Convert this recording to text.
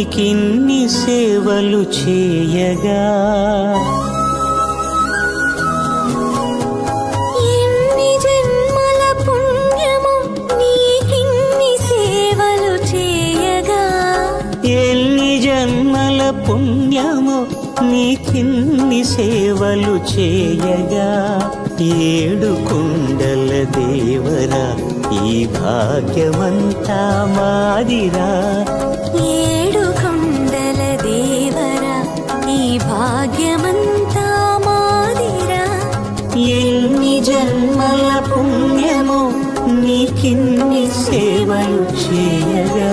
నీకిన్ని సేవలు చేయగా ఎన్ని జన్మల పుణ్యమో నీకిన్ని సేవలు చేయగా ఎన్ని జన్మల పుణ్యమో నీకిన్ని సేవలు చేయగా ఏడు కొండల దేవరా ఈ భాగ్యమంతా మాదిరా ఏడు కొండల దేవరా ఈ భాగ్యమంతా మాదిరా ఎన్ని జన్మల పుణ్యమో నీకిన్ని సేవలు చేయగా